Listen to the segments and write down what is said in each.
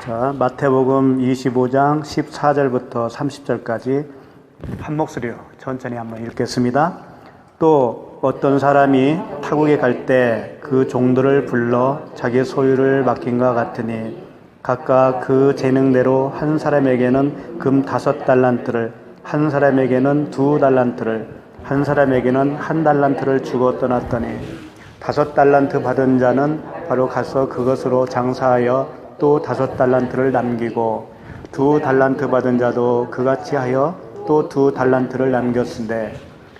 자, 마태복음 25장 14절부터 30절까지 한 목소리로 천천히 한번 읽겠습니다. 또 어떤 사람이 타국에 갈 때 그 종들을 불러 자기 소유를 맡긴과 같으니 각각 그 재능대로 한 사람에게는 금 5달란트를, 한 사람에게는 2달란트를, 한 사람에게는 1달란트를 주고 떠났더니 5달란트 받은 자는 바로 가서 그것으로 장사하여 또 5달란트를 남기고 2달란트 받은 자도 그같이 하여 또 2달란트를 남겼은데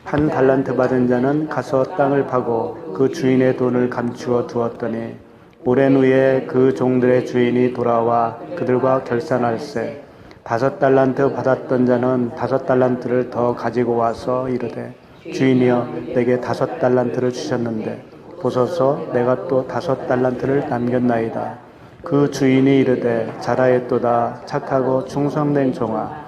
1달란트 받은 자는 가서 땅을 파고 그 주인의 돈을 감추어 두었더니 오랜 후에 그 종들의 주인이 돌아와 그들과 결산할세 5달란트 받았던 자는 5달란트를 더 가지고 와서 이르되 주인이여 내게 5달란트를 주셨는데 보소서 내가 또 5달란트를 남겼나이다. 그 주인이 이르되 잘하였도다 착하고 충성된 종아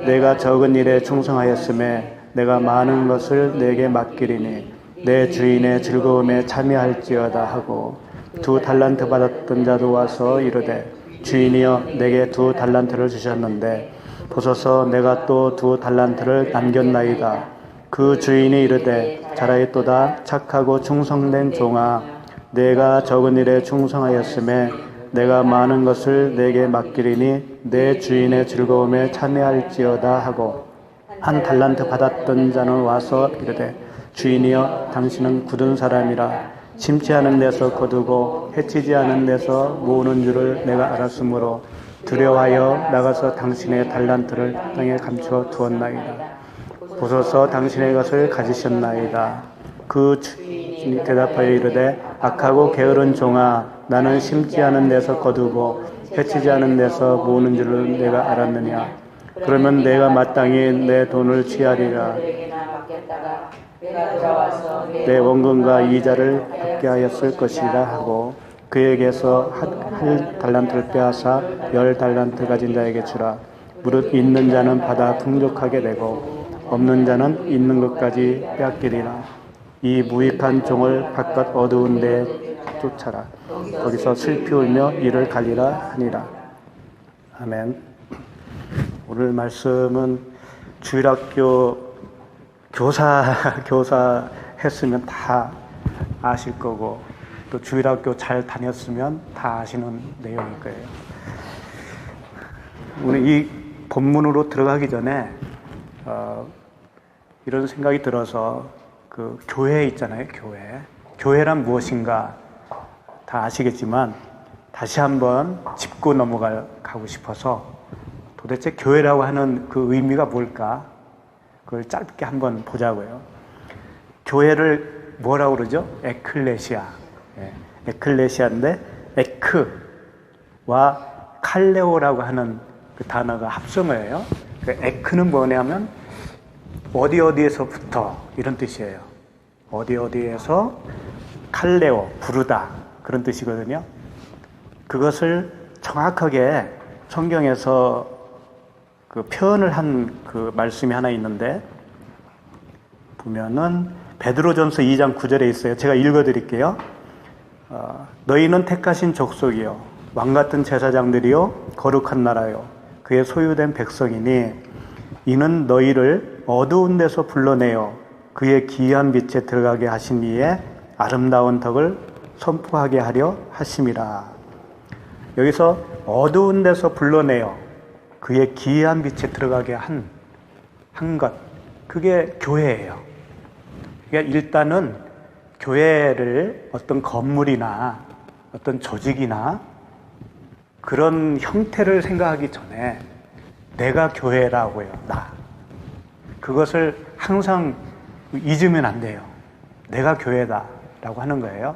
내가 적은 일에 충성하였음에 내가 많은 것을 내게 맡기리니 내 주인의 즐거움에 참여할지어다 하고 2달란트 받았던 자도 와서 이르되 주인이여 내게 2달란트를 주셨는데 보소서 내가 또 2달란트를 남겼나이다. 그 주인이 이르되 잘하였도다 착하고 충성된 종아 내가 적은 일에 충성하였음에 내가 많은 것을 내게 맡기리니 내 주인의 즐거움에 참여할지어다 하고 1달란트 받았던 자는 와서 이르되 주인이여 당신은 굳은 사람이라 심지 않은 데서 거두고 해치지 않은 데서 모으는 줄을 내가 알았으므로 두려워하여 나가서 당신의 달란트를 땅에 감추어 두었나이다. 보소서 당신의 것을 가지셨나이다. 그 주인이 대답하여 이르되 악하고 게으른 종아 나는 심지 않은 데서 거두고 해치지 않은 데서 모으는 줄을 내가 알았느냐. 그러면 내가 마땅히 내 돈을 취하리라. 내 원금과 이자를 받게 하였을 것이라 하고 그에게서 한 달란트를 빼앗아 10달란트 가진 자에게 주라. 무릇 있는 자는 받아 풍족하게 되고 없는 자는 있는 것까지 빼앗기리라. 이 무익한 종을 바깥 어두운 데에 쫓아라. 거기서 슬피 울며 이를 갈리라 하니라. 아멘. 오늘 말씀은 주일학교 교사 했으면 다 아실 거고 또 주일학교 잘 다녔으면 다 아시는 내용일 거예요. 오늘 이 본문으로 들어가기 전에 이런 생각이 들어서 그 교회 있잖아요. 교회란 무엇인가 다 아시겠지만 다시 한번 짚고 넘어가고 싶어서 도대체 교회라고 하는 그 의미가 뭘까? 그걸 짧게 한번 보자고요. 교회를 뭐라고 그러죠? 에클레시아. 에클레시아인데 에크와 칼레오라고 하는 그 단어가 합성어예요. 그 에크는 뭐냐면 어디에서부터 이런 뜻이에요. 어디에서 칼레오, 부르다 그런 뜻이거든요. 그것을 정확하게 성경에서 그 표현을 한 그 말씀이 하나 있는데 보면은 베드로전서 2장 9절에 있어요. 제가 읽어드릴게요. 너희는 택하신 족속이요 왕같은 제사장들이요 거룩한 나라요 그의 소유된 백성이니 이는 너희를 어두운 데서 불러내어 그의 기이한 빛에 들어가게 하신 이에 아름다운 덕을 선포하게 하려 하심이라. 여기서 어두운 데서 불러내어 그의 기이한 빛에 들어가게 한 것, 그게 교회예요. 그러니까 일단은 교회를 어떤 건물이나 어떤 조직이나 그런 형태를 생각하기 전에 내가 교회라고요. 나. 그것을 항상 잊으면 안 돼요. 내가 교회다라고 하는 거예요.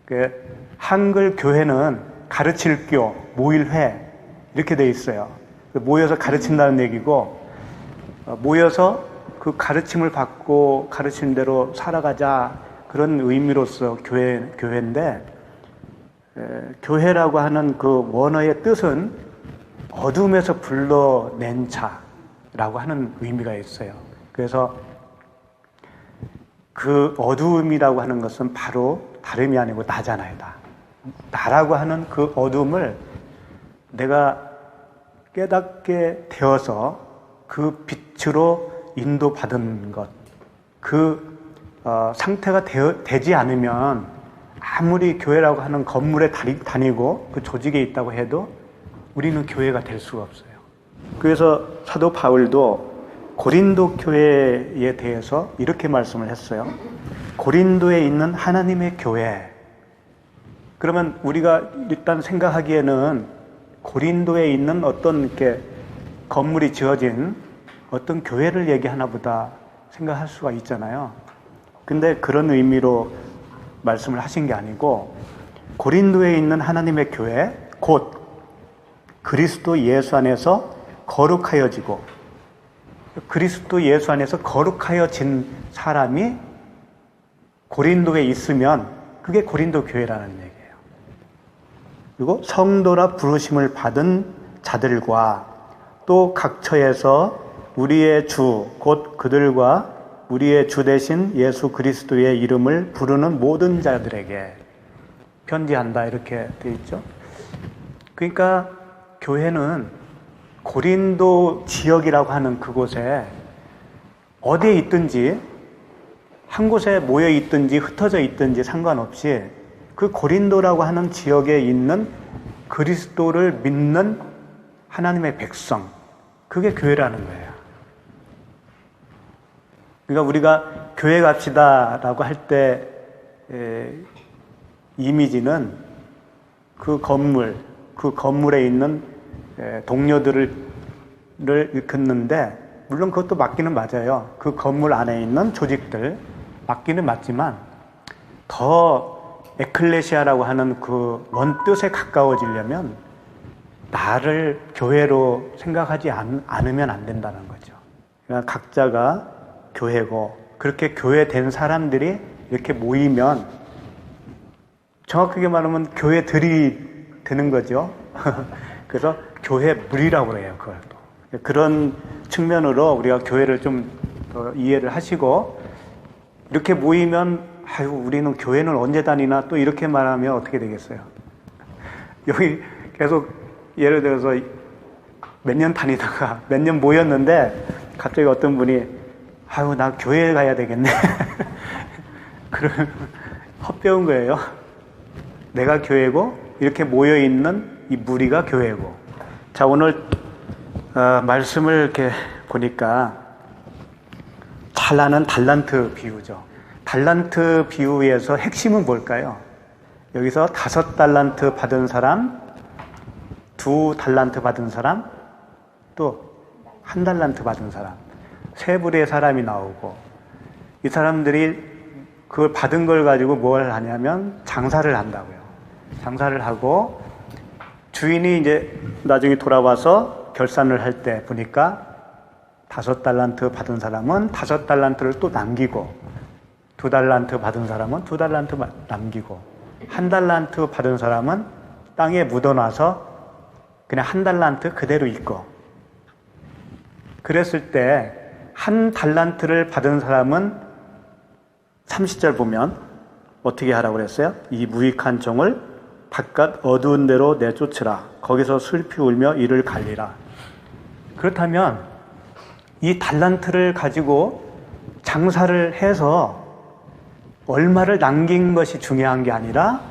그 한글 교회는 가르칠 교, 모일회 이렇게 돼 있어요. 모여서 가르친다는 얘기고 모여서 그 가르침을 받고 가르치는 대로 살아가자 그런 의미로서 교회인데 교회라고 하는 그 원어의 뜻은 어둠에서 불러낸 자라고 하는 의미가 있어요. 그래서 그 어두움이라고 하는 것은 바로 다름이 아니고 나잖아요. 나라고 하는 그 어둠을 내가 깨닫게 되어서 그 빛으로 인도받은 것, 그 상태가 되지 않으면 아무리 교회라고 하는 건물에 다니고 그 조직에 있다고 해도 우리는 교회가 될 수가 없어요. 그래서 사도 바울도 고린도 교회에 대해서 이렇게 말씀을 했어요. 고린도에 있는 하나님의 교회. 그러면 우리가 일단 생각하기에는 고린도에 있는 어떤 이렇게 건물이 지어진 어떤 교회를 얘기하나 보다 생각할 수가 있잖아요. 근데 그런 의미로 말씀을 하신 게 아니고 고린도에 있는 하나님의 교회, 곧 그리스도 예수 안에서 거룩하여지고 그리스도 예수 안에서 거룩하여진 사람이 고린도에 있으면 그게 고린도 교회라는 얘기예요. 그리고 성도라 부르심을 받은 자들과 또 각 처에서 우리의 주, 곧 그들과 우리의 주 되신 예수 그리스도의 이름을 부르는 모든 자들에게 편지한다 이렇게 되어 있죠. 그러니까 교회는 고린도 지역이라고 하는 그곳에 어디에 있든지 한 곳에 모여 있든지 흩어져 있든지 상관없이 그 고린도라고 하는 지역에 있는 그리스도를 믿는 하나님의 백성, 그게 교회라는 거예요. 그러니까 우리가 교회 갑시다라고 할 때 이미지는 그 건물에 있는 동료들을 일컫는데, 물론 그것도 맞기는 맞아요. 그 건물 안에 있는 조직들 맞기는 맞지만 더 에클레시아라고 하는 그 원뜻에 가까워지려면 나를 교회로 생각하지 않으면 안 된다는 거죠. 그러니까 각자가 교회고, 그렇게 교회된 사람들이 이렇게 모이면 정확하게 말하면 교회들이 되는 거죠. 그래서 교회물이라고 그래요. 그걸 또. 그런 측면으로 우리가 교회를 좀 더 이해를 하시고, 이렇게 모이면 아유 우리는 교회는 언제 다니나 또 이렇게 말하면 어떻게 되겠어요? 여기 계속 예를 들어서 몇 년 다니다가 몇 년 모였는데 갑자기 어떤 분이 아유 나 교회 가야 되겠네. 그러면 헛배운 거예요. 내가 교회고 이렇게 모여있는 이 무리가 교회고. 자, 오늘 말씀을 이렇게 보니까 잘나는 달란트 비유죠. 달란트 비유에서 핵심은 뭘까요? 여기서 5달란트 받은 사람, 2달란트 받은 사람, 또 1달란트 받은 사람, 세 부류의 사람이 나오고, 이 사람들이 그걸 받은 걸 가지고 뭘 하냐면 장사를 한다고요. 장사를 하고 주인이 이제 나중에 돌아와서 결산을 할 때 보니까 5달란트 받은 사람은 5달란트를 또 남기고, 2달란트 받은 사람은 2달란트 남기고, 1달란트 받은 사람은 땅에 묻어놔서 그냥 1달란트 그대로 있고. 그랬을 때 1달란트를 받은 사람은 30절 보면 어떻게 하라고 그랬어요? 이 무익한 종을 바깥 어두운 데로 내쫓으라. 거기서 슬피 울며 이를 갈리라. 그렇다면 이 달란트를 가지고 장사를 해서 얼마를 남긴 것이 중요한 게 아니라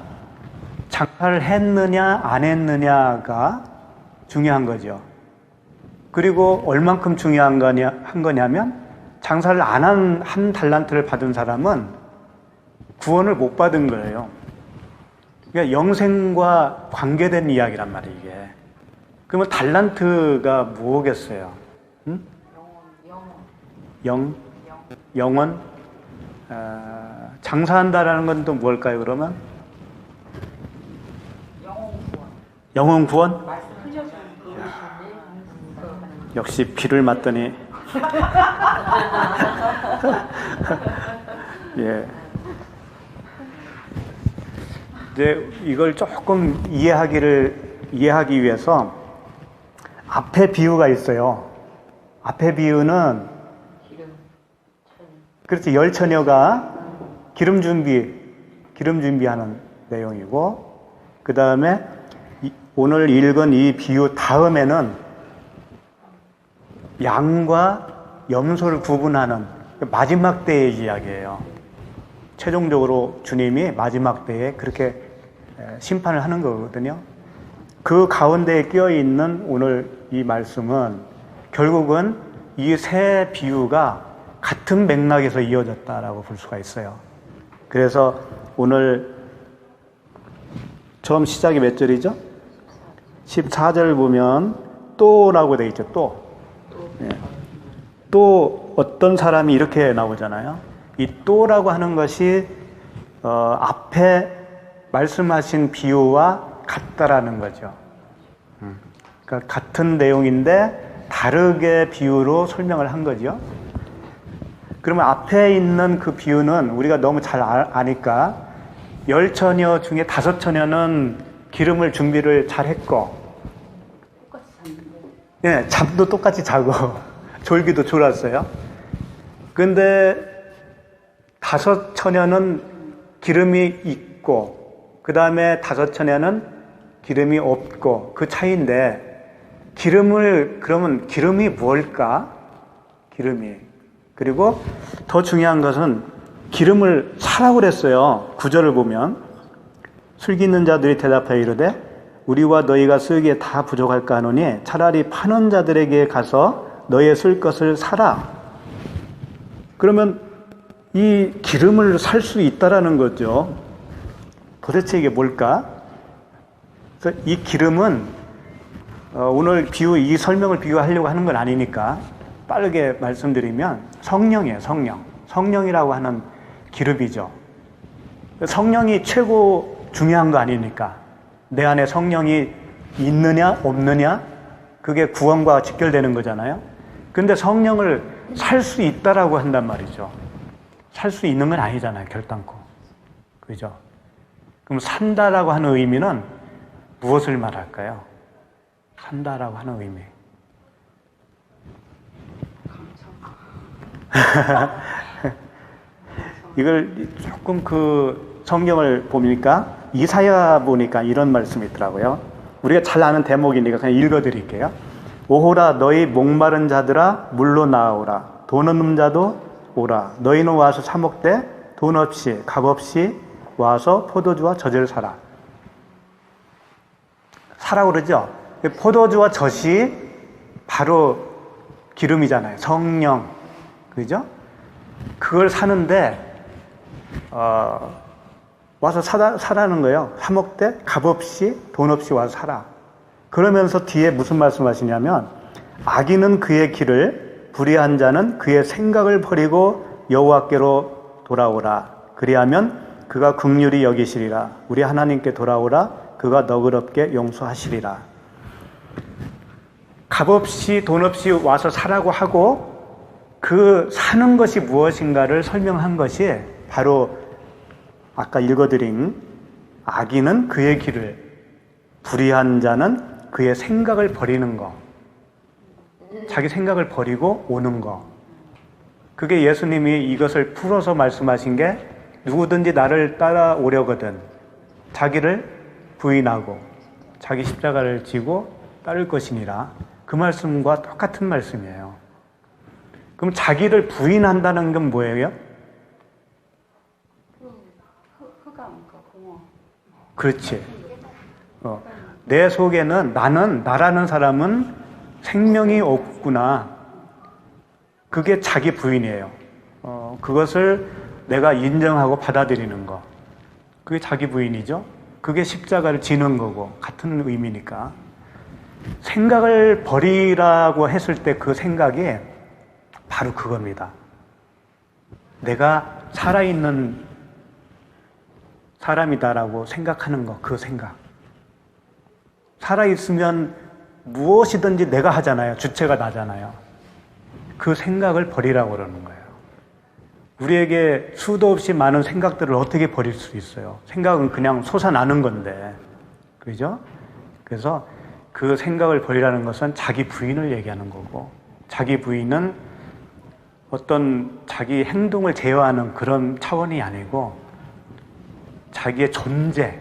장사를 했느냐 안 했느냐가 중요한 거죠. 그리고 얼만큼 중요한 거냐면 장사를 안 한 1달란트를 받은 사람은 구원을 못 받은 거예요. 그러니까 영생과 관계된 이야기란 말이에요, 이게. 그러면 달란트가 뭐겠어요? 응? 영원? 장사한다라는 건 또 뭘까요, 그러면? 영혼 구원? 역시 비를 맞더니. 예. 이제 이걸 조금 이해하기 위해서 앞에 비유가 있어요. 앞에 비유는 그렇지, 열처녀가 기름 준비하는 내용이고, 그 다음에 오늘 읽은 이 비유 다음에는 양과 염소를 구분하는 마지막 때의 이야기예요. 최종적으로 주님이 마지막 때에 그렇게 심판을 하는 거거든요. 그 가운데에 끼어 있는 오늘 이 말씀은 결국은 이 세 비유가 같은 맥락에서 이어졌다라고 볼 수가 있어요. 그래서 오늘 처음 시작이 몇 절이죠? 14절 보면 또라고 돼 있죠. 또 어떤 사람이 이렇게 나오잖아요. 이 또라고 하는 것이 앞에 말씀하신 비유와 같다라는 거죠. 그러니까 같은 내용인데 다르게 비유로 설명을 한 거죠. 그러면 앞에 있는 그 비유는 우리가 너무 잘 아니까 10처녀 중에 5처녀는 기름을 준비를 잘 했고, 예, 잠도 똑같이 자고 졸기도 졸았어요. 근데 5처녀는 기름이 있고 그 다음에 5처녀는 기름이 없고 그 차이인데, 그러면 기름이 뭘까? 기름이. 그리고 더 중요한 것은 기름을 사라고 그랬어요. 9절을 보면 슬기 있는 자들이 대답하여 이르되 우리와 너희가 쓰기에 다 부족할까 하노니 차라리 파는 자들에게 가서 너희의 쓸 것을 사라. 그러면 이 기름을 살 수 있다라는 거죠. 도대체 이게 뭘까? 그래서 이 기름은 오늘 이 설명을 비유하려고 하는 건 아니니까 빠르게 말씀드리면 성령이에요. 성령이라고 하는 기름이죠. 성령이 최고 중요한 거 아니니까. 내 안에 성령이 있느냐 없느냐, 그게 구원과 직결되는 거잖아요. 근데 성령을 살 수 있다라고 한단 말이죠. 살 수 있는 건 아니잖아요, 결단코. 그죠? 그럼 산다라고 하는 의미는 무엇을 말할까요? 산다라고 하는 의미. 이걸 조금 성경을 보니까 이사야 보니까 이런 말씀이 있더라고요. 우리가 잘 아는 대목이니까 그냥 읽어드릴게요. 오호라 너희 목마른 자들아 물로 나아오라. 돈 없는 자도 오라. 너희는 와서 사 먹되 돈 없이 값 없이 와서 포도주와 젖을 사라. 사라고 그러죠. 포도주와 젖이 바로 기름이잖아요. 성령. 그죠? 그걸 사는데 와서 사라는 거예요. 사 먹되 값 없이 돈 없이 와서 사라. 그러면서 뒤에 무슨 말씀하시냐면 악인은 그의 길을, 불의한 자는 그의 생각을 버리고 여호와께로 돌아오라. 그리하면 그가 긍휼히 여기시리라. 우리 하나님께 돌아오라. 그가 너그럽게 용서하시리라. 값 없이 돈 없이 와서 사라고 하고 그 사는 것이 무엇인가를 설명한 것이 바로 아까 읽어드린 악인은 그의 길을, 불의한 자는 그의 생각을 버리는 거. 자기 생각을 버리고 오는 거. 그게 예수님이 이것을 풀어서 말씀하신 게 누구든지 나를 따라오려거든 자기를 부인하고 자기 십자가를 지고 따를 것이니라. 그 말씀과 똑같은 말씀이에요. 그럼 자기를 부인한다는 건 뭐예요? 그렇지. 내 속에는 나라는 사람은 생명이 없구나. 그게 자기 부인이에요. 그것을 내가 인정하고 받아들이는 거. 그게 자기 부인이죠. 그게 십자가를 지는 거고 같은 의미니까. 생각을 버리라고 했을 때 그 생각이 바로 그겁니다. 내가 살아있는 사람이다라고 생각하는 거, 그 생각. 살아있으면 무엇이든지 내가 하잖아요. 주체가 나잖아요. 그 생각을 버리라고 그러는 거예요. 우리에게 수도 없이 많은 생각들을 어떻게 버릴 수 있어요? 생각은 그냥 솟아나는 건데. 그죠? 그래서 그 생각을 버리라는 것은 자기 부인을 얘기하는 거고, 자기 부인은 어떤 자기 행동을 제어하는 그런 차원이 아니고 자기의 존재,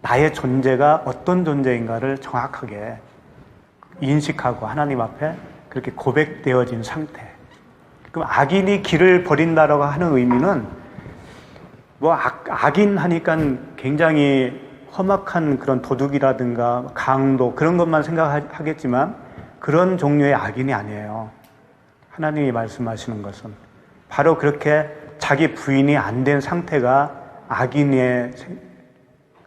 나의 존재가 어떤 존재인가를 정확하게 인식하고 하나님 앞에 그렇게 고백되어진 상태. 그럼 악인이 길을 버린다라고 하는 의미는 뭐 악인 하니까 굉장히 험악한 그런 도둑이라든가 강도 그런 것만 생각하겠지만 그런 종류의 악인이 아니에요. 하나님이 말씀하시는 것은 바로 그렇게 자기 부인이 안 된 상태가 악인의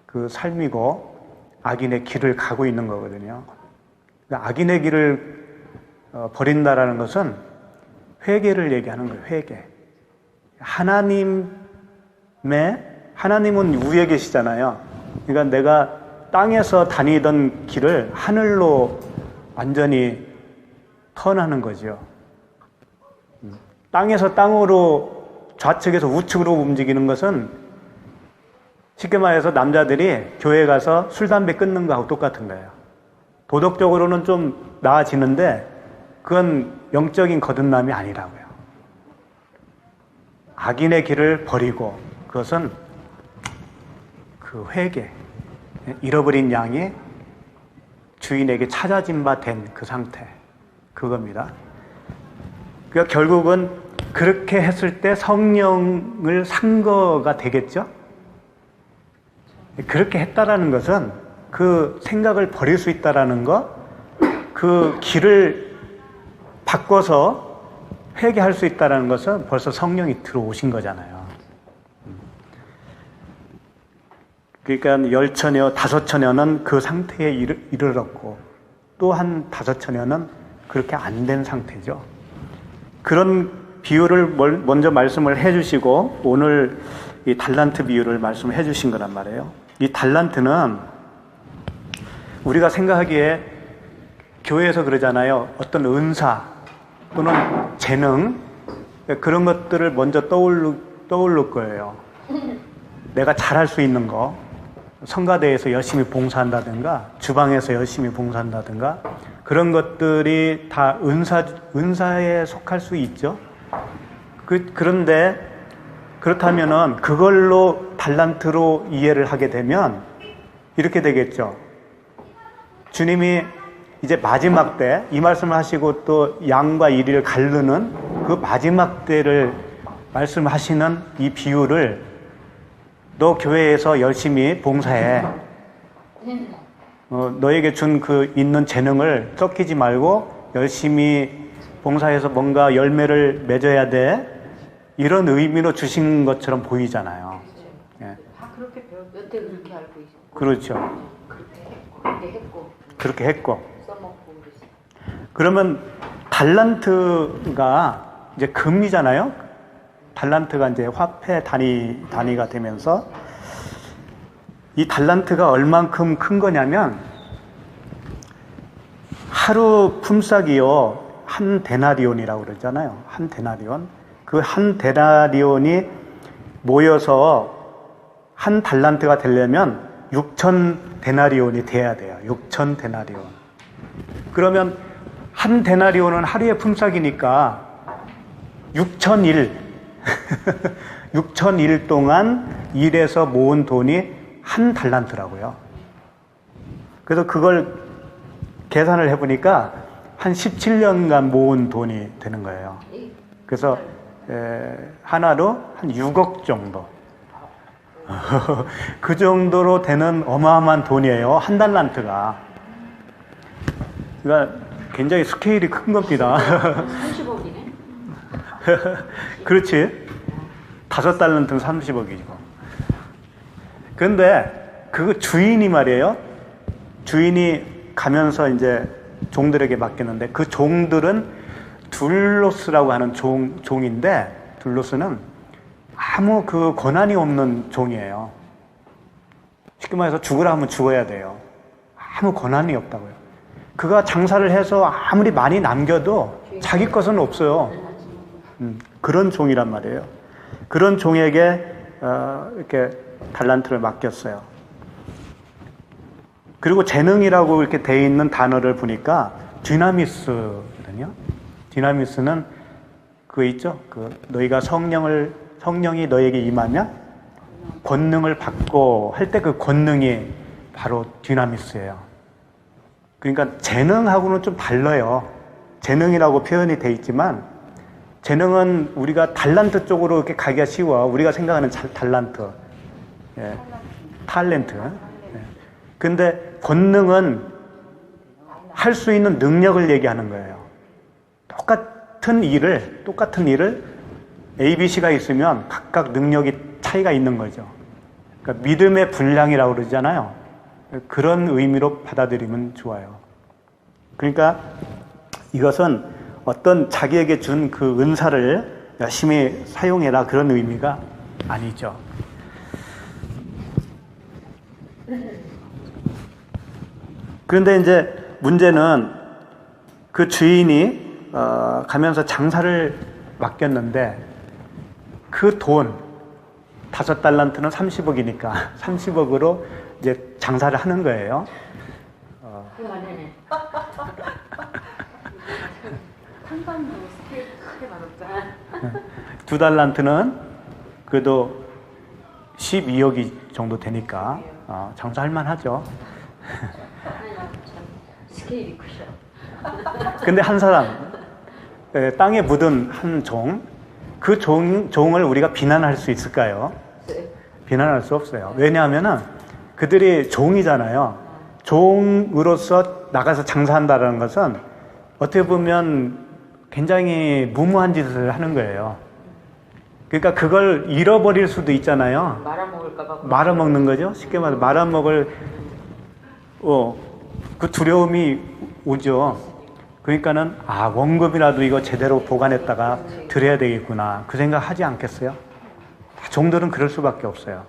그 삶이고 악인의 길을 가고 있는 거거든요. 그러니까 악인의 길을 버린다라는 것은 회개를 얘기하는 거예요. 회개. 하나님은 위에 계시잖아요. 그러니까 내가 땅에서 다니던 길을 하늘로 완전히 턴하는 거죠. 땅에서 땅으로 좌측에서 우측으로 움직이는 것은 쉽게 말해서 남자들이 교회 가서 술, 담배 끊는 거하고 똑같은 거예요. 도덕적으로는 좀 나아지는데 그건 영적인 거듭남이 아니라고요. 악인의 길을 버리고 그것은 그 회개, 잃어버린 양이 주인에게 찾아진 바 된 그 상태, 그겁니다. 그러니까 결국은 그렇게 했을 때 성령을 산 거가 되겠죠? 그렇게 했다라는 것은 그 생각을 버릴 수 있다라는 것, 그 길을 바꿔서 회개할 수 있다라는 것은 벌써 성령이 들어오신 거잖아요. 그러니까 열처녀, 다섯처녀는 그 상태에 이르렀고 또 한 다섯처녀는 그렇게 안 된 상태죠. 그런 비유를 먼저 말씀을 해주시고 오늘 이 달란트 비유를 말씀해 주신 거란 말이에요. 이 달란트는 우리가 생각하기에 교회에서 그러잖아요. 어떤 은사 또는 재능 그런 것들을 먼저 떠오를 거예요. 내가 잘할 수 있는 거, 성가대에서 열심히 봉사한다든가 주방에서 열심히 봉사한다든가 그런 것들이 다 은사에 속할 수 있죠. 그런데 그렇다면은 그걸로 달란트로 이해를 하게 되면 이렇게 되겠죠. 주님이 이제 마지막 때 이 말씀을 하시고 또 양과 이리를 가르는 그 마지막 때를 말씀하시는 이 비유를 너 교회에서 열심히 봉사해. 너에게 준 그 있는 재능을 쫓기지 말고 열심히 봉사해서 뭔가 열매를 맺어야 돼. 이런 의미로 주신 것처럼 보이잖아요. 예. 다 그렇게 배웠대. 여태 그렇게 알고 있어. 그렇죠. 그렇게 했고. 써먹고 그러지. 그러면 달란트가 이제 금이잖아요. 달란트가 이제 화폐 단위가 되면서 이 달란트가 얼만큼 큰 거냐면 하루 품삯이요 한 데나리온이라고 그러잖아요. 한 데나리온. 그 한 데나리온이 모여서 한 달란트가 되려면 6천 데나리온이 돼야 돼요. 6천 데나리온. 그러면 한 데나리온은 하루의 품삯이니까 6,000일 6,000일 동안 일해서 모은 돈이 한 달란트라고요. 그래서 그걸 계산을 해보니까 한 17년간 모은 돈이 되는 거예요. 그래서 하나로 한 6억 정도. 그 정도로 되는 어마어마한 돈이에요. 한 달란트가. 그러니까 굉장히 스케일이 큰 겁니다. 30억이네. 그렇지. 5달란트는 30억이고. 그런데 그 주인이 말이에요. 주인이 가면서 이제 종들에게 맡겼는데 그 종들은 둘로스라고 하는 종인데 둘로스는 아무 그 권한이 없는 종이에요. 쉽게 말해서 죽으라 하면 죽어야 돼요. 아무 권한이 없다고요. 그가 장사를 해서 아무리 많이 남겨도 자기 것은 없어요. 그런 종이란 말이에요. 그런 종에게 이렇게 달란트를 맡겼어요. 그리고 재능이라고 이렇게 돼 있는 단어를 보니까 디나미스거든요. 디나미스는 그거 있죠. 그 너희가 성령이 너에게 임하면 권능을 받고 할 때 그 권능이 바로 디나미스예요. 그러니까 재능하고는 좀 달라요. 재능이라고 표현이 돼 있지만 재능은 우리가 달란트 쪽으로 이렇게 가기가 쉬워. 우리가 생각하는 달란트, 예, 탤런트. 예. 근데 권능은 할 수 있는 능력을 얘기하는 거예요. 똑같은 일을 A, B, C가 있으면 각각 능력이 차이가 있는 거죠. 그러니까 믿음의 분량이라고 그러잖아요. 그런 의미로 받아들이면 좋아요. 그러니까 이것은 어떤 자기에게 준 그 은사를 열심히 사용해라 그런 의미가 아니죠. 그런데 이제 문제는 그 주인이 가면서 장사를 맡겼는데 그 돈 5달란트는 30억이니까 30억으로 이제 장사를 하는 거예요. 그만해네. 한반도 스케일 크게 받았잖아. 2달란트는 그래도 12억이 정도 되니까 장사할 만하죠. 스케일이 크셔. 근데 한 사람, 땅에 묻은 한 종, 그 종을 우리가 비난할 수 있을까요? 비난할 수 없어요. 왜냐하면은 그들이 종이잖아요. 종으로서 나가서 장사한다는 것은 어떻게 보면 굉장히 무모한 짓을 하는 거예요. 그러니까 그걸 잃어버릴 수도 있잖아요. 말아먹을까봐. 말아먹는 거죠. 쉽게 말해서 말아먹을 그 두려움이 오죠. 그러니까는 원금이라도 이거 제대로 보관했다가 드려야 되겠구나 그 생각 하지 않겠어요? 종들은 그럴 수밖에 없어요.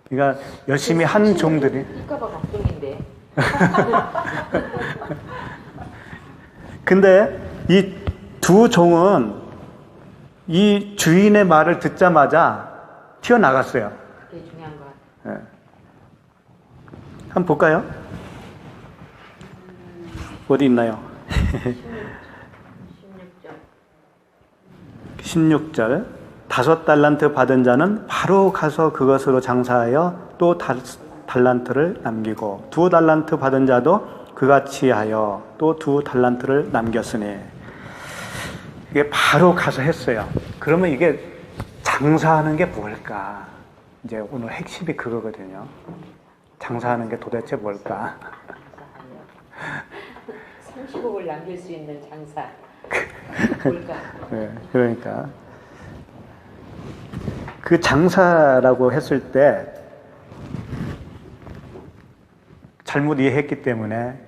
그러니까 열심히 한 종들이 일까봐 걱정인데. 근데 이 두 종은 이 주인의 말을 듣자마자 튀어나갔어요. 그게 중요한 것 같아. 네. 한번 볼까요? 어디 있나요? 16절. 16절 5달란트 받은 자는 바로 가서 그것으로 장사하여 또 달란트를 남기고 2달란트 받은 자도 그같이 하여 또 2달란트를 남겼으니 이게 바로 가서 했어요. 그러면 이게 장사하는 게 뭘까? 이제 오늘 핵심이 그거거든요. 장사하는 게 도대체 뭘까? 30억을 남길 수 있는 장사. 뭘까? 네, 그러니까 그 장사라고 했을 때 잘못 이해했기 때문에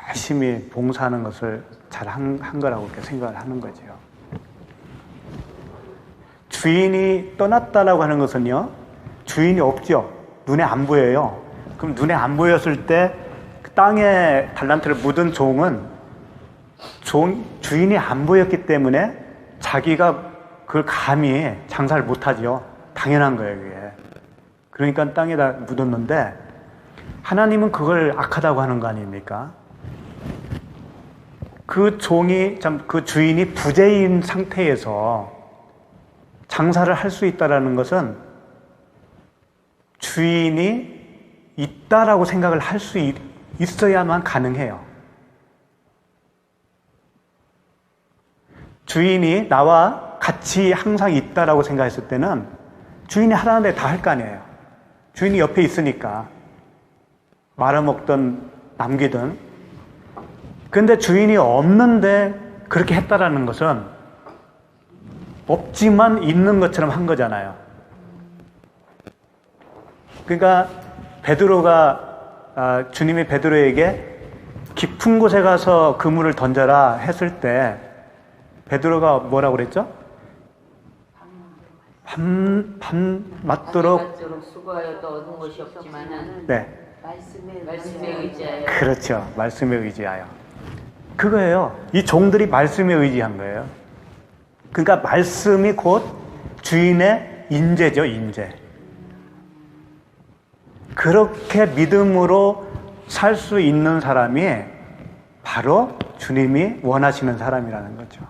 열심히 봉사하는 것을 잘 한 거라고 이렇게 생각을 하는 거죠. 주인이 떠났다라고 하는 것은요, 주인이 없죠. 눈에 안 보여요. 그럼 눈에 안 보였을 때 땅에 달란트를 묻은 종은 주인이 안 보였기 때문에 자기가 그걸 감히 장사를 못하죠. 당연한 거예요, 그게. 그러니까 땅에다 묻었는데 하나님은 그걸 악하다고 하는 거 아닙니까? 그 주인이 부재인 상태에서 장사를 할 수 있다라는 것은 주인이 있다라고 생각을 할 수 있어야만 가능해요. 주인이 나와 같이 항상 있다라고 생각했을 때는 주인이 하라는 데 다 할 거 아니에요. 주인이 옆에 있으니까 말아먹든 남기든. 근데 주인이 없는데 그렇게 했다라는 것은 없지만 있는 것처럼 한 거잖아요. 그러니까 베드로가 주님이 베드로에게 깊은 곳에 가서 그물을 던져라 했을 때 베드로가 뭐라고 그랬죠? 밤 맞도록 수고하여 또 얻은 것이 없지만은 네. 말씀에 의지하여. 그렇죠. 말씀에 의지하여. 그거예요. 이 종들이 말씀에 의지한 거예요. 그러니까 말씀이 곧 주인의 인재죠, 인재. 그렇게 믿음으로 살 수 있는 사람이 바로 주님이 원하시는 사람이라는 거죠.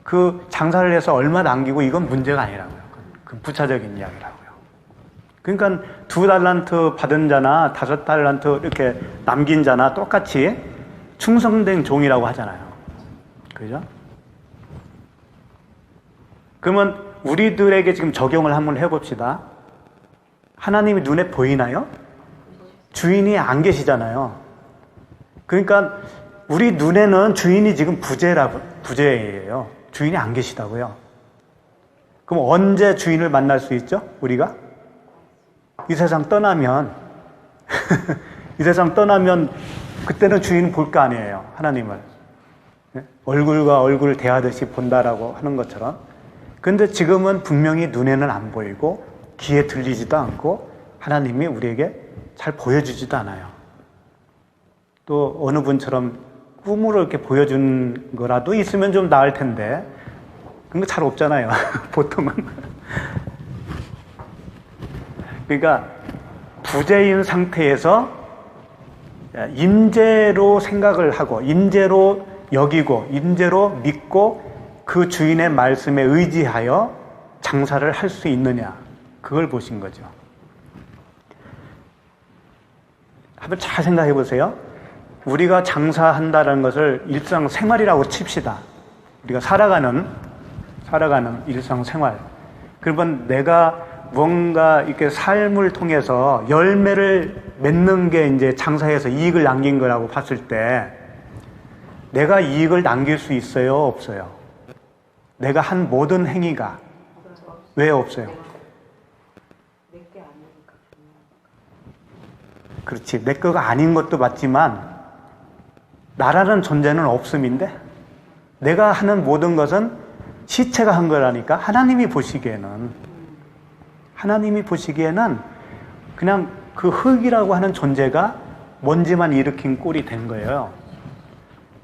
그 장사를 해서 얼마 남기고 이건 문제가 아니라고요. 그건 부차적인 이야기라고요. 그러니까 2달란트 받은 자나 5달란트 이렇게 남긴 자나 똑같이 충성된 종이라고 하잖아요. 그죠? 그러면 우리들에게 지금 적용을 한번 해봅시다. 하나님이 눈에 보이나요? 주인이 안 계시잖아요. 그러니까 우리 눈에는 주인이 지금 부재예요. 주인이 안 계시다고요. 그럼 언제 주인을 만날 수 있죠? 우리가? 이 세상 떠나면 이 세상 떠나면 그때는 주인은 볼 거 아니에요. 하나님을. 얼굴과 얼굴을 대하듯이 본다라고 하는 것처럼. 근데 지금은 분명히 눈에는 안 보이고 귀에 들리지도 않고 하나님이 우리에게 잘 보여주지도 않아요. 또 어느 분처럼 꿈으로 이렇게 보여준 거라도 있으면 좀 나을 텐데 그런 거 잘 없잖아요. 보통은. 그러니까 부재인 상태에서 임재로 생각을 하고 임재로 여기고 임재로 믿고 그 주인의 말씀에 의지하여 장사를 할 수 있느냐, 그걸 보신 거죠. 한번 잘 생각해 보세요. 우리가 장사한다는 것을 일상생활이라고 칩시다. 우리가 살아가는 일상생활. 그러면 내가 뭔가 이렇게 삶을 통해서 열매를 맺는 게 이제 장사해서 이익을 남긴 거라고 봤을 때 내가 이익을 남길 수 있어요? 없어요? 내가 한 모든 행위가 왜 없어요? 그렇지. 내 거가 아닌 것도 맞지만 나라는 존재는 없음인데 내가 하는 모든 것은 시체가 한 거라니까. 하나님이 보시기에는 그냥 그 흙이라고 하는 존재가 먼지만 일으킨 꼴이 된 거예요.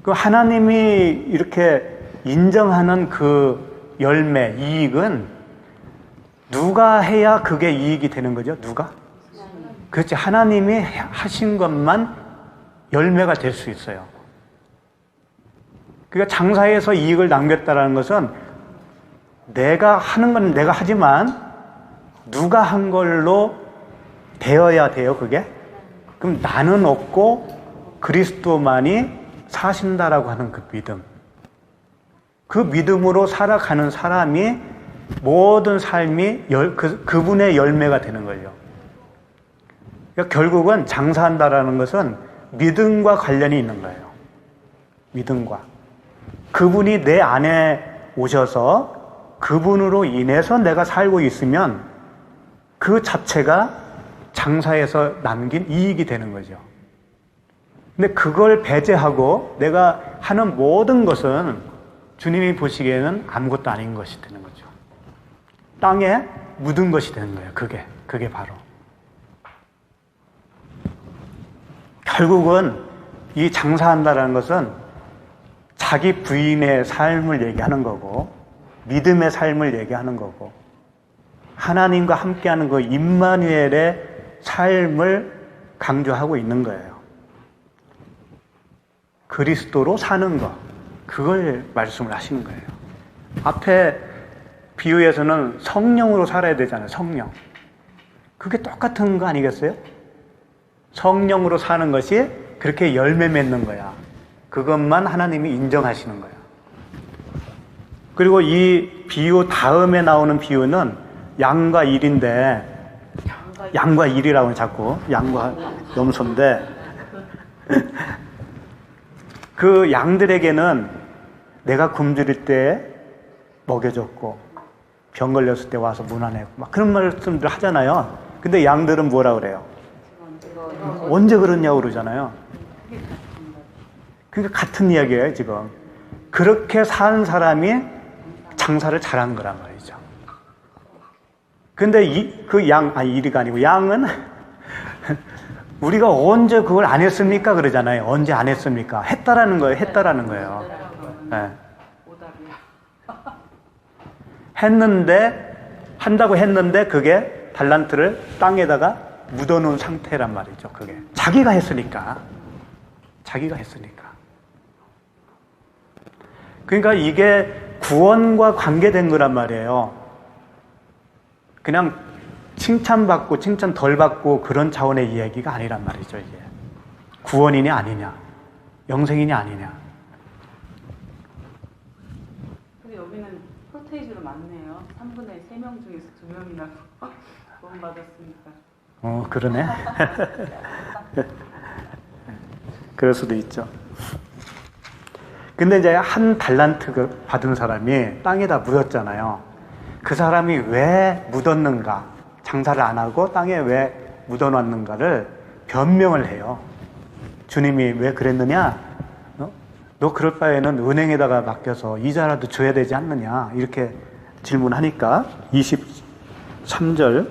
그 하나님이 이렇게 인정하는 그 열매, 이익은 누가 해야 그게 이익이 되는 거죠? 누가? 그렇지. 하나님이 하신 것만 열매가 될 수 있어요. 그러니까 장사해서 이익을 남겼다는 것은 내가 하는 건 내가 하지만 누가 한 걸로 되어야 돼요, 그게? 그럼 나는 없고 그리스도만이 사신다라고 하는 그 믿음. 그 믿음으로 살아가는 사람이 모든 삶이 그분의 열매가 되는 거예요. 그러니까 결국은 장사한다라는 것은 믿음과 관련이 있는 거예요. 믿음과. 그분이 내 안에 오셔서 그분으로 인해서 내가 살고 있으면 그 자체가 장사에서 남긴 이익이 되는 거죠. 근데 그걸 배제하고 내가 하는 모든 것은 주님이 보시기에는 아무것도 아닌 것이 되는 거죠. 땅에 묻은 것이 되는 거예요. 그게 바로. 결국은 이 장사한다는 것은 자기 부인의 삶을 얘기하는 거고 믿음의 삶을 얘기하는 거고 하나님과 함께하는 그 임마누엘의 삶을 강조하고 있는 거예요. 그리스도로 사는 것, 그걸 말씀을 하시는 거예요. 앞에 비유에서는 성령으로 살아야 되잖아요. 성령. 그게 똑같은 거 아니겠어요? 성령으로 사는 것이 그렇게 열매 맺는 거야. 그것만 하나님이 인정하시는 거야. 그리고 이 비유 다음에 나오는 비유는 양과 일인데, 양과 일이라고 자꾸 양과 염소인데 그 양들에게는 내가 굶주릴 때 먹여줬고 병 걸렸을 때 와서 문안했고 막 그런 말씀들 하잖아요. 근데 양들은 뭐라 그래요? 언제 그랬냐고 그러잖아요. 그러니까 같은 이야기예요, 지금. 그렇게 사는 사람이 장사를 잘한 거란 말이죠. 근데 일이가 아니고 양은 우리가 언제 그걸 안 했습니까? 그러잖아요. 언제 안 했습니까? 했다라는 거예요. 네. 한다고 했는데 그게 달란트를 땅에다가 묻어놓은 상태란 말이죠. 그게 자기가 했으니까. 그러니까 이게 구원과 관계된 거란 말이에요. 그냥 칭찬받고 칭찬 덜 받고 그런 차원의 이야기가 아니란 말이죠. 이게 구원이냐 아니냐, 영생이냐 아니냐. 근데 여기는 프로테이지로 많네요. 3분의 3명 중에서 2명이나 구원받았으니까. 그러네. 그럴 수도 있죠. 근데 이제 한 달란트 받은 사람이 땅에다 묻었잖아요. 그 사람이 왜 묻었는가, 장사를 안 하고 땅에 왜 묻어놨는가를 변명을 해요. 주님이 왜 그랬느냐? 너 그럴 바에는 은행에다가 맡겨서 이자라도 줘야 되지 않느냐? 이렇게 질문하니까 23절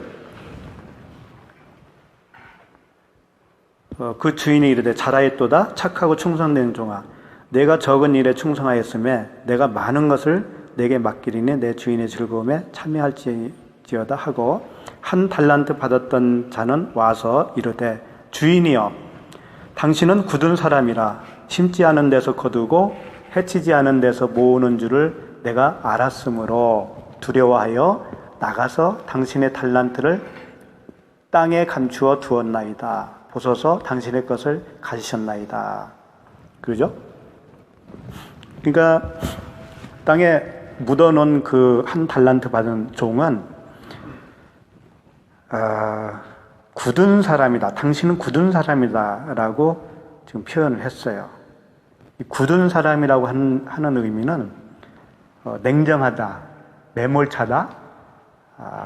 그 주인이 이르되 잘하였도다 착하고 충성된 종아 내가 적은 일에 충성하였음에 내가 많은 것을 내게 맡기리니 내 주인의 즐거움에 참여할지어다 하고 한 달란트 받았던 자는 와서 이르되 주인이여 당신은 굳은 사람이라 심지 않은 데서 거두고 해치지 않은 데서 모으는 줄을 내가 알았으므로 두려워하여 나가서 당신의 달란트를 땅에 감추어 두었나이다. 보소서 당신의 것을 가지셨나이다. 그러죠? 그러니까 땅에 묻어놓은 그 한 달란트 받은 종은 굳은 사람이다. 당신은 굳은 사람이다. 라고 지금 표현을 했어요. 이 굳은 사람이라고 하는 의미는 냉정하다, 매몰차다,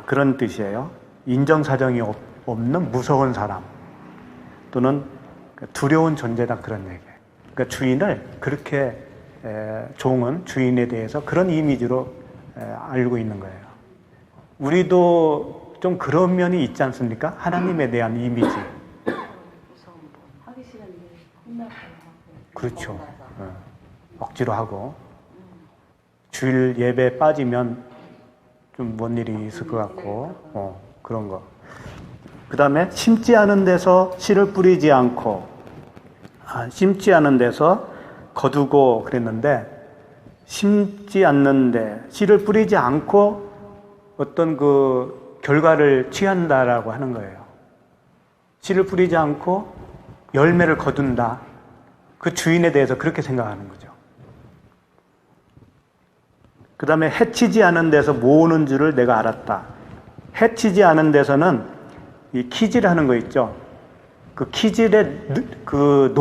그런 뜻이에요. 인정사정이 없는 무서운 사람 또는 두려운 존재다 그런 얘기예요. 그러니까 주인을 그렇게 종은 주인에 대해서 그런 이미지로 알고 있는 거예요. 우리도 좀 그런 면이 있지 않습니까? 하나님에 대한 이미지. 하기 싫은데 혼나서 그렇죠. 억지로 하고 주일 예배 빠지면 좀 뭔 일이 있을 것 같고 그런 거. 그 다음에 심지 않은 데서 씨를 뿌리지 않고 심지 않은 데서 거두고 그랬는데 심지 않는데 씨를 뿌리지 않고 어떤 그 결과를 취한다라고 하는 거예요. 씨를 뿌리지 않고 열매를 거둔다. 그 주인에 대해서 그렇게 생각하는 거죠. 그 다음에 해치지 않은 데서 모으는 줄을 내가 알았다. 해치지 않은 데서는 이 키질하는 거 있죠. 그 키질의 그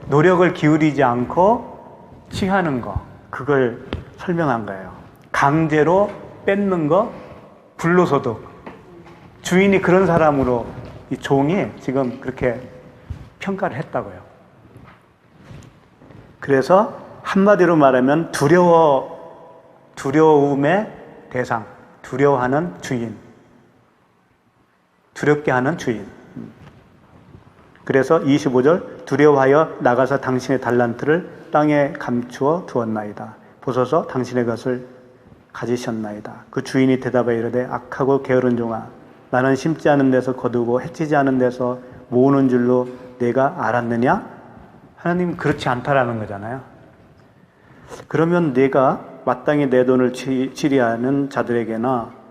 노력을 기울이지 않고 취하는 거, 그걸 설명한 거예요. 강제로 뺏는 거, 불로소득. 주인이 그런 사람으로 이 종이 지금 그렇게 평가를 했다고요. 그래서 한마디로 말하면 두려움의 대상, 두려워하는 주인, 두렵게 하는 주인. 그래서 25절 두려워하여 나가서 당신의 달란트를 땅에 감추어 두었나이다. 보소서 당신의 것을 가지셨나이다. 그 주인이 대답하여 이르되 악하고 게으른 종아 나는 심지 않은 데서 거두고 해치지 않은 데서 모으는 줄로 내가 알았느냐? 하나님은 그렇지 않다라는 거잖아요. 그러면 내가 마땅히 내 돈을 치리하는 자들에게나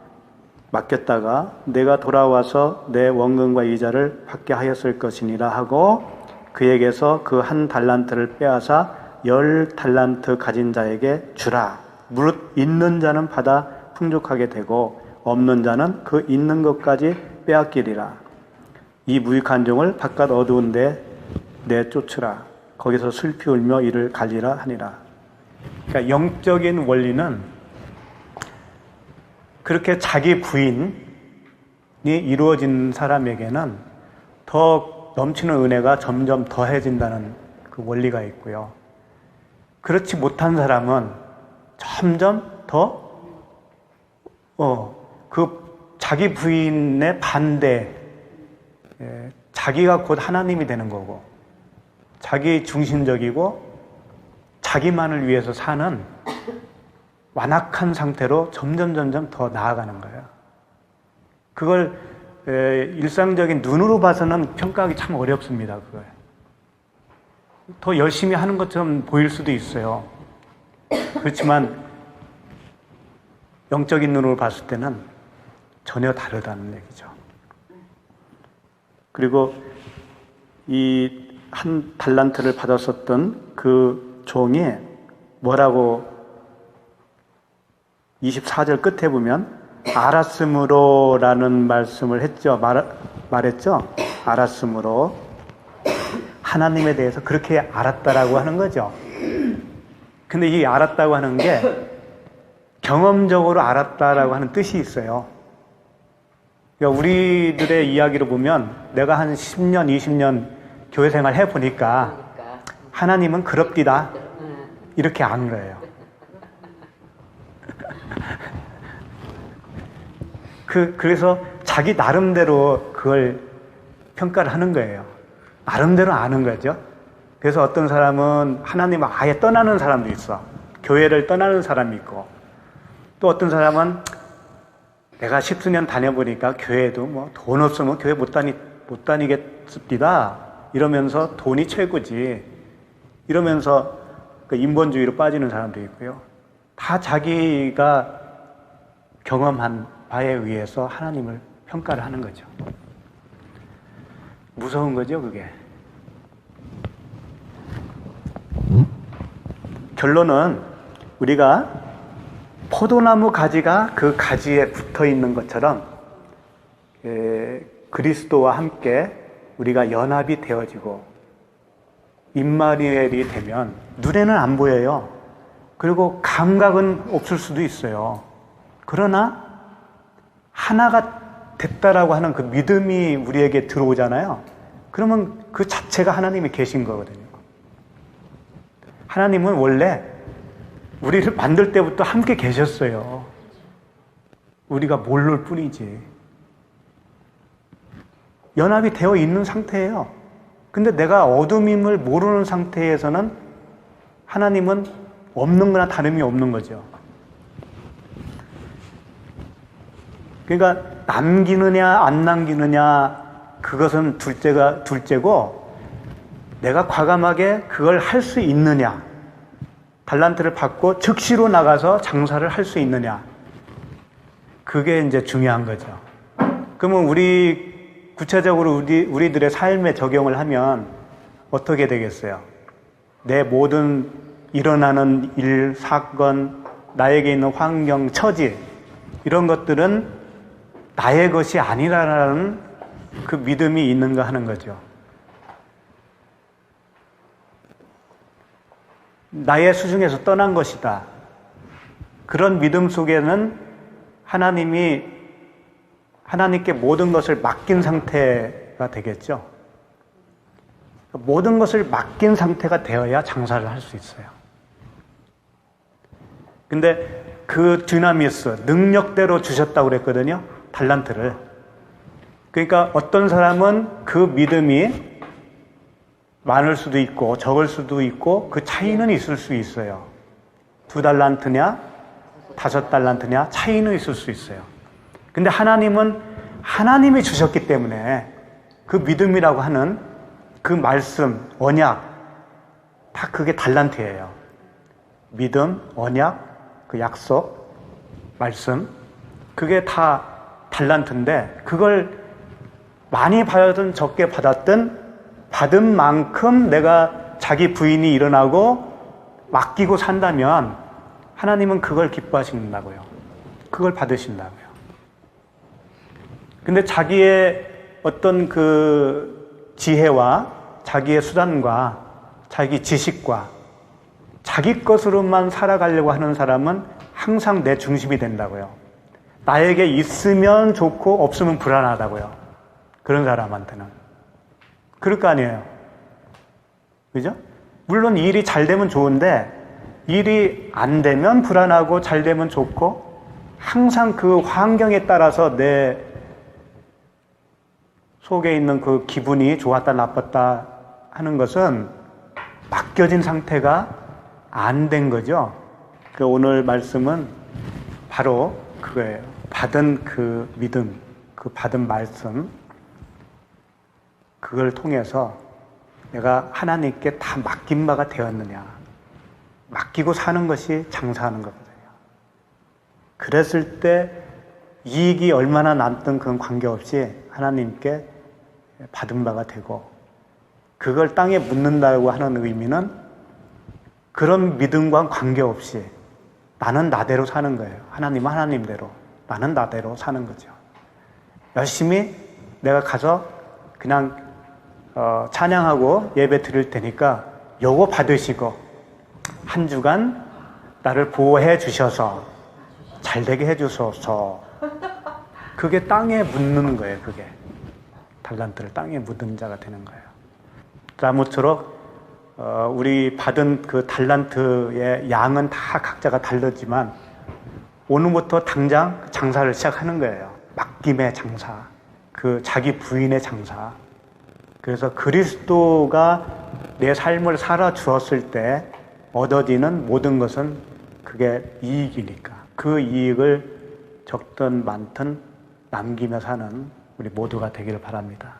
맡겼다가 내가 돌아와서 내 원금과 이자를 받게 하였을 것이니라 하고 그에게서 그 한 달란트를 빼앗아 10 달란트 가진 자에게 주라. 무릇 있는 자는 받아 풍족하게 되고 없는 자는 그 있는 것까지 빼앗기리라. 이 무익한 종을 바깥 어두운 데 내쫓으라. 거기서 슬피 울며 이를 갈리라 하니라. 그러니까 영적인 원리는 그렇게 자기 부인이 이루어진 사람에게는 더 넘치는 은혜가 점점 더해진다는 그 원리가 있고요. 그렇지 못한 사람은 점점 더 그 자기 부인의 반대, 자기가 곧 하나님이 되는 거고 자기 중심적이고 자기만을 위해서 사는 완악한 상태로 점점 더 나아가는 거예요. 그걸 일상적인 눈으로 봐서는 평가하기 참 어렵습니다. 그걸 더 열심히 하는 것처럼 보일 수도 있어요. 그렇지만 영적인 눈으로 봤을 때는 전혀 다르다는 얘기죠. 그리고 이 한 달란트를 받았었던 그 종이 뭐라고 24절 끝에 보면 알았으므로라는 말씀을 했죠. 말했죠. 알았으므로 하나님에 대해서 그렇게 알았다라고 하는 거죠. 근데 이 알았다고 하는 게 경험적으로 알았다라고 하는 뜻이 있어요. 그러니까 우리들의 이야기로 보면 내가 한 10년, 20년 교회 생활 해보니까 하나님은 그럽디다. 이렇게 아는 거예요. 그래서 자기 나름대로 그걸 평가를 하는 거예요. 나름대로 아는 거죠. 그래서 어떤 사람은 하나님을 아예 떠나는 사람도 있어. 교회를 떠나는 사람이 있고, 또 어떤 사람은 내가 10수년 다녀보니까 교회도 뭐 돈 없으면 교회 못 다니겠습니다. 이러면서 돈이 최고지. 이러면서 그 인본주의로 빠지는 사람도 있고요. 다 자기가 경험한 바에 의해서 하나님을 평가를 하는 거죠. 무서운 거죠, 그게. 결론은 우리가 포도나무 가지가 그 가지에 붙어 있는 것처럼 그리스도와 함께 우리가 연합이 되어지고 임마누엘이 되면 눈에는 안 보여요. 그리고 감각은 없을 수도 있어요. 그러나 하나가 됐다라고 하는 그 믿음이 우리에게 들어오잖아요. 그러면 그 자체가 하나님이 계신 거거든요. 하나님은 원래 우리를 만들 때부터 함께 계셨어요. 우리가 모를 뿐이지. 연합이 되어 있는 상태예요. 근데 내가 어둠임을 모르는 상태에서는 하나님은 없는 거나 다름이 없는 거죠. 그러니까 남기느냐 안 남기느냐 그것은 둘째고, 내가 과감하게 그걸 할 수 있느냐, 달란트를 받고 즉시로 나가서 장사를 할 수 있느냐, 그게 이제 중요한 거죠. 그러면 구체적으로 우리들의 삶에 적용을 하면 어떻게 되겠어요? 내 모든 일어나는 일, 사건, 나에게 있는 환경, 처지, 이런 것들은 나의 것이 아니라는 그 믿음이 있는가 하는 거죠. 나의 수중에서 떠난 것이다. 그런 믿음 속에는 하나님께 모든 것을 맡긴 상태가 되겠죠. 모든 것을 맡긴 상태가 되어야 장사를 할 수 있어요. 근데 그 dynamis, 능력대로 주셨다고 그랬거든요. 달란트를. 그러니까 어떤 사람은 그 믿음이 많을 수도 있고 적을 수도 있고 그 차이는 있을 수 있어요. 2달란트냐 5달란트냐 차이는 있을 수 있어요. 근데 하나님은 하나님이 주셨기 때문에 그 믿음이라고 하는 그 말씀, 언약, 다 그게 달란트예요. 믿음, 언약, 그 약속, 말씀, 그게 다 달란트인데, 그걸 많이 받았든 적게 받았든 받은 만큼 내가 자기 부인이 일어나고 맡기고 산다면 하나님은 그걸 기뻐하신다고요. 그걸 받으신다고요. 근데 자기의 어떤 그 지혜와 자기의 수단과 자기 지식과 자기 것으로만 살아가려고 하는 사람은 항상 내 중심이 된다고요. 나에게 있으면 좋고 없으면 불안하다고요. 그런 사람한테는. 그럴 거 아니에요. 그죠? 물론 일이 잘 되면 좋은데 일이 안 되면 불안하고 잘 되면 좋고 항상 그 환경에 따라서 내 속에 있는 그 기분이 좋았다 나빴다 하는 것은 맡겨진 상태가 안 된 거죠. 그 오늘 말씀은 바로 그거예요. 받은 그 믿음, 그 받은 말씀, 그걸 통해서 내가 하나님께 다 맡긴 바가 되었느냐. 맡기고 사는 것이 장사하는 거거든요. 그랬을 때 이익이 얼마나 남든 그건 관계없이 하나님께 받은 바가 되고, 그걸 땅에 묻는다고 하는 의미는 그런 믿음과 관계없이 나는 나대로 사는 거예요. 하나님은 하나님대로, 나는 나대로 사는 거죠. 열심히 내가 가서 그냥 찬양하고 예배 드릴 테니까 요거 받으시고 한 주간 나를 보호해 주셔서 잘되게 해 주소서. 그게 땅에 묻는 거예요. 그게 달란트를 땅에 묻은 자가 되는 거예요. 아무쪼록 우리 받은 그 달란트의 양은 다 각자가 다르지만 오늘부터 당장 장사를 시작하는 거예요. 맡김의 장사, 그 자기 부인의 장사. 그래서 그리스도가 내 삶을 살아 주었을 때 얻어지는 모든 것은 그게 이익이니까 그 이익을 적든 많든 남기며 사는 우리 모두가 되기를 바랍니다.